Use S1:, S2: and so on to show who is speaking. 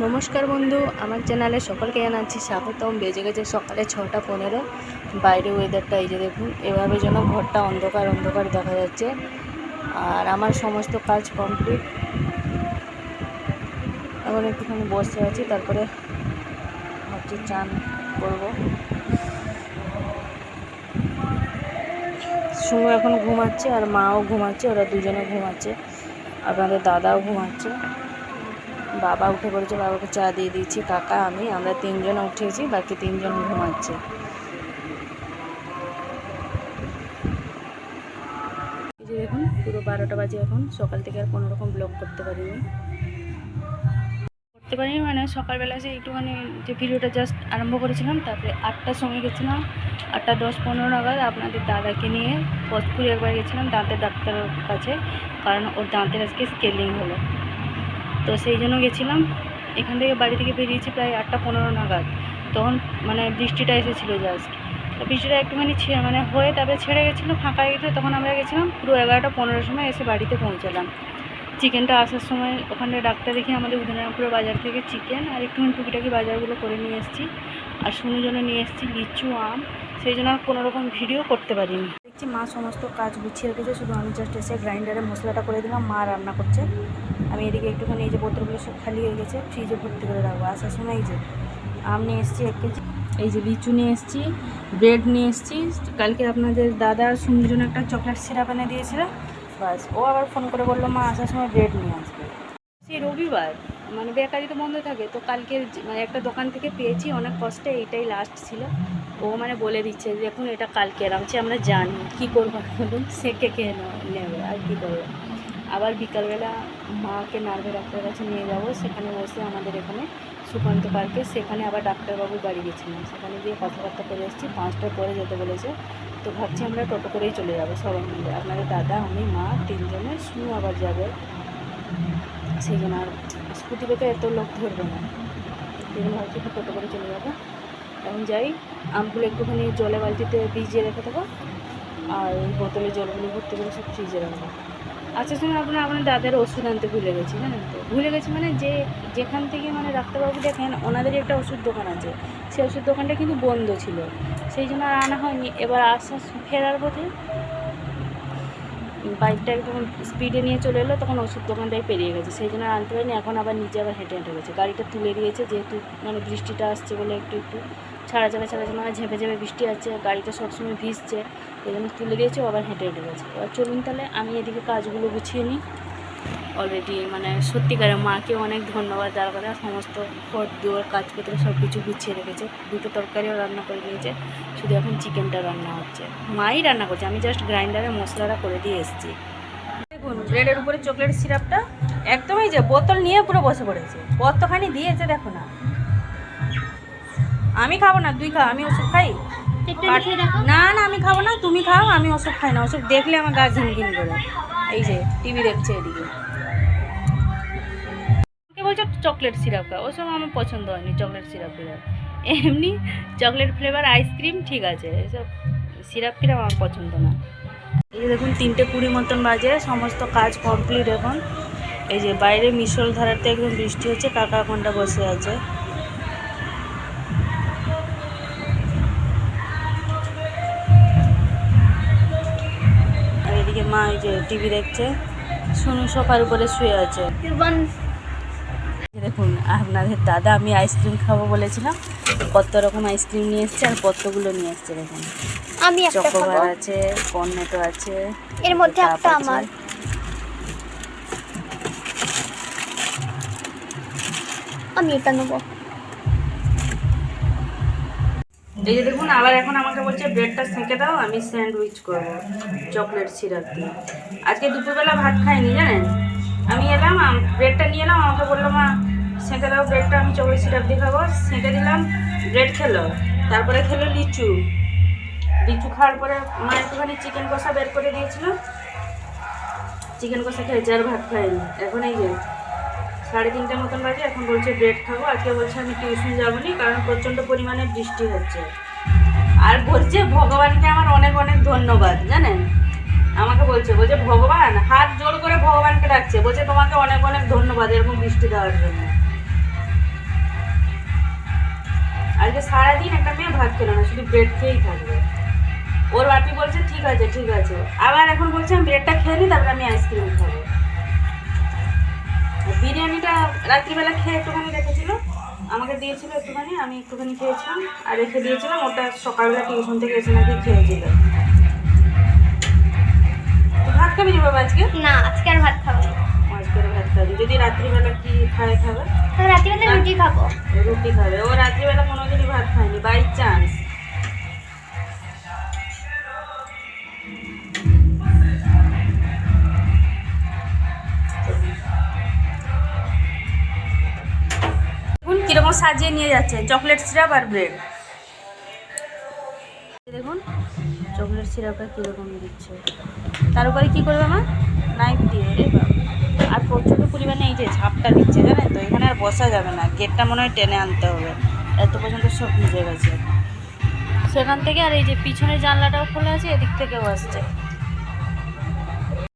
S1: নমস্কার বন্ধু, আমার চ্যানেলে সকলকে জানাচ্ছি স্বাগতম। বেজে গেছে সকালে 6:15। বাইরে ওয়েদারটা এই যে দেখুন, এভাবে যেন ঘরটা অন্ধকার অন্ধকার দেখা যাচ্ছে। আর আমার সমস্ত কাজ কমপ্লিট। এখন একটুখানি বসে আছি, তারপরে ভাবছি চান করবো। সুমু এখন ঘুমাচ্ছে আর মাও ঘুমাচ্ছে, ওরা দুজনে ঘুমাচ্ছে। আপনাদের দাদাও ঘুমাচ্ছে, বাবা উঠে পড়েছে, বাবাকে চা দিয়ে দিয়েছি। কাকা আমরা তিনজন উঠেছি, বাকি তিনজন ঘুমাচ্ছে। এই যে দেখুন, পুরো 12টা বাজে এখন। সকাল থেকে আর কোনো রকম ব্লগ করতে পারিনি মানে সকালবেলা সে একটুখানি যে ভিডিওটা জাস্ট আরম্ভ করেছিলাম, তারপরে 8টার সময় গেছিলাম, 8:10-15 নাগাদ আপনাদের দাদাকে নিয়ে পথপুরি একবার গেছিলাম দাঁতের ডাক্তারের কাছে, কারণ ওর দাঁতের আজকে স্কেলিং হলো। তো সেই জন্য গেছিলাম। এখান থেকে বাড়ি থেকে বেরিয়েছি প্রায় 8টা 15 নাগাদ। তখন মানে বৃষ্টিটা এসেছিলো জাস্ট। তো বৃষ্টিটা একটুখানি হয়ে তারপরে ছেড়ে গেছিলো, ফাঁকা গেছিলো। তখন আমরা গেছিলাম পুরো 11টা 15 সময় এসে বাড়িতে পৌঁছালাম। চিকেনটা আসার সময় ওখানে ডাক্তার দেখে আমাদের উদয়নারায়ণপুর বাজার থেকে চিকেন আর একটুখানি টুকিটাকি বাজারগুলো করে নিয়ে এসেছি। আর শুনুর জন্য নিয়ে এসেছি লিচু, আম। সেই জন্য আর কোনোরকম ভিডিও করতে পারিনি। দেখছি মা সমস্ত কাজ গুছিয়ে রেখেছে, শুধু আমি জাস্ট এসে গ্রাইন্ডারে মশলাটা করে দিলাম। মা রান্না করছে, আমি এদিকে একটুখানি এই যে বোতলগুলো সব খালি হয়ে গেছে, ফ্রিজে ভর্তি করে রাখবো। আসার সময় এই যে আম নিয়ে এসেছি 1 কেজি, এই যে লিচু নিয়ে এসেছি, ব্রেড নিয়ে এসেছি। কালকে আপনাদের দাদা সুন্দর জন্য একটা চকলেট সিরাপ এনে দিয়েছিল, বাস। ও আবার ফোন করে বললো মা আসার সময় ব্রেড নিয়ে আসবে। সেই রবিবার বেকারি তো বন্ধ থাকে, তো কালকে একটা দোকান থেকে পেয়েছি অনেক কষ্টে, এইটাই লাস্ট ছিল। ও বলে দিচ্ছে যে এখন এটা কালকে রাখছি, আমরা জানি কী করবো বলুন, সে কে নেবে আর কী করবো। আবার বিকালবেলা মাকে নার্ভে ডাক্তারের কাছে নিয়ে যাব, সেখানে বসে আমাদের এখানে সুকান্ত পার্কে, সেখানে আবার ডাক্তারবাবুর বাড়ি গেছিলাম, সেখানে গিয়ে কথাবার্তা করে এসেছি। 5টার পরে যেতে বলেছে, তো ভাবছি আমরা টোটো করেই চলে যাবো সবাই মিলে, আপনাদের দাদা, আমি, মা, তিনজনে। শুনু আবার যাবে, সেই জন্য আর স্কুটি পেতে এত লোক ধরবে না, সেই জন্য ভাবছি একটু টোটো করে চলে যাবো। এখন যাই, আমগুলো একটুখানি জলে বালতিতে ভিজিয়ে রেখে দেবো, আর ওই বোতলে জলগুলো ভর্তি করে সব ফ্রিজে রাখবো। আচ্ছা শুনুন, আপনার দাদার ওষুধ আনতে ভুলে গেছি, জানেন তো। ভুলে গেছি যেখান থেকে ডাক্তারবাবু দেখেন, ওনাদেরই একটা ওষুধ দোকান আছে, সেই ওষুধ দোকানটা কিন্তু বন্ধ ছিল, সেই জন্য আর আনা হয়নি। এবার ফেরার পথে বাইকটা একদম স্পিডে নিয়ে চলে এলো, তখন ওষুধ দোকানটাই পেরিয়ে গেছে, সেই জন্য আনতে পারিনি। এখন আবার নিজে আবার হেঁটে হেঁটে গেছে, গাড়িটা তুলে দিয়েছে, যেহেতু বৃষ্টিটা আসছে বলে একটু ছাড়া ঝেপে ঝেপে বৃষ্টি আছে, গাড়িটা সবসময় ভিজছে, এই জন্য তুলে দিয়েছে, আবার হেঁটে হেঁটে গেছে। এবার চলুন তাহলে আমি এদিকে কাজগুলো গুছিয়ে নিই। অলরেডি সত্যিকারের মাকে অনেক ধন্যবাদ, যার কথা সমস্ত ঘর দুয়ার কাজপত্র সব কিছু গুছিয়ে রেখেছে। 2টো তরকারিও রান্না করে নিয়েছে, শুধু এখন চিকেনটা রান্না হচ্ছে। মাই রান্না করছে, আমি জাস্ট গ্রাইন্ডারে মশলাটা করে দিয়ে এসেছি। দেখুন ব্রেডের উপরে চকলেট সিরাপটা একদমই যে বোতল নিয়ে পুরো বসে পড়েছে, কতখানি দিয়েছে দেখো না। আমি খাবো না, তুই খা, আমি ওষুধ খাই না। আমি খাবো না, তুমি খাও, আমি ওষুধ খাই না। ওষুধ দেখলে আমার গা ঘিন করে। এই যে টিভি দেখছে এদিকে, বলছো চকলেট সিরাপ খা, ওসব আমার পছন্দ হয়নি। চকলেট সিরাপ ফ্লেভার, এমনি চকলেট ফ্লেভার আইসক্রিম ঠিক আছে, এসব সিরাপ ফিরাপ আমার পছন্দ না। এই যে দেখুন 3:20 মতন বাজে, সমস্ত কাজ কমপ্লিট এখন। এই যে বাইরে মিশল ধারাতে একদম বৃষ্টি হচ্ছে, কাকা ঘন্টা বসে আছে। আর এদিকে মা এই যে টিভি দেখছে, শুনু সোফার উপরে শুয়ে আছে। দেখুন আপনাদের দাদা, আমি আইসক্রিম খাবো বলেছিলাম, কত রকম আইসক্রিম নিয়ে এসছে আর কতগুলো নিয়ে এসছে দেখুন। আমি চকোবার আছে, কর্নেটো আছে, এর মধ্যে একটা আমার। আমি এটা নেবো। এই যে দেখুন আবার এখন আমাকে বলছে ব্রেডটা সেঁকে দাও, আমি স্যান্ডউইচ করবো চকলেট সিরাপ দিয়ে। আজকে দুপুরবেলা ভাত খাইনি জানেন, আমি এলাম ব্রেডটা নিয়ে এলাম, আমাকে বললো মা সেঁকে দাও ব্রেডটা, আমি চকলেট সিরাপ দিয়ে খাবো। সেঁকে দিলাম, ব্রেড খেলো, তারপরে খেলো লিচু। লিচু খাওয়ার পরে মা একটুখানি চিকেন কষা বের করে দিয়েছিল, চিকেন কষা খেয়েছে, আর ভাত খাইনি। এখন এই যে 3:30 মতন বাজে, এখন বলছে ব্রেড খাবো। আজকে বলছে আমি টিউশন যাবো নি, কারণ প্রচণ্ড পরিমাণে বৃষ্টি হচ্ছে। আর বলছে ভগবানকে আমার অনেক অনেক ধন্যবাদ, জানেন। আমাকে বলছে ভগবান, হাত জোর করে ভগবানকে ডাকছে, বলছে তোমাকে অনেক অনেক ধন্যবাদ এরকম বৃষ্টি দেওয়ার জন্য।
S2: সারাদিন একটা মেয়ে ভাত খেলো না, শুধু ব্রেড খেয়েই থাকবে। ওর বাপি বলছে ঠিক আছে ঠিক আছে, আবার এখন বলছে আমি ব্রেডটা খেয়ে নিই তারপরে আমি আইসক্রিম খাবো। বিরিয়ানিটা রাত্রিবেলা খেয়ে একটুখানি রেখেছিল, আমাকে দিয়েছিল একটুখানি, আমি একটুখানি খেয়েছিলাম আর রেখে দিয়েছিলাম। ওটা সকালবেলা টিউশন থেকে এসে নাকি খেয়েছিল। ভাত খাবি না বাবা আজকে?
S3: না আজকে আর ভাত খাবো না।
S2: আজকে আর ভাত খাবি? যদি রাত্রিবেলা কি খাবে?
S3: তাহলে রাত্রিবেলা রুটি খাবো।
S2: রুটি খাবে। ও রাত্রিবেলা কোনোদিনই ভাত খায়নি, বাই চান্স। দেখুন কিরকম সাজিয়ে নিয়ে যাচ্ছে, চকলেট সিরাপ আর ব্রেড। দেখুন চকলেট সিরাপটা কীরকম দিচ্ছে, তার উপরে কী করবে মা? নাইফ দিয়ে। রে বাবা, আর প্রচুর পরিমাণে এই যে ঝাপটা দিচ্ছে জানেন তো, এখানে আর বসা যাবে না, গেটটা মনে হয় টেনে আনতে হবে, এত পর্যন্ত সব ভিজে গেছে।
S1: সেখান থেকে আর এই যে পিছনের জানলাটাও খোলা আছে, এদিক থেকেও আসছে।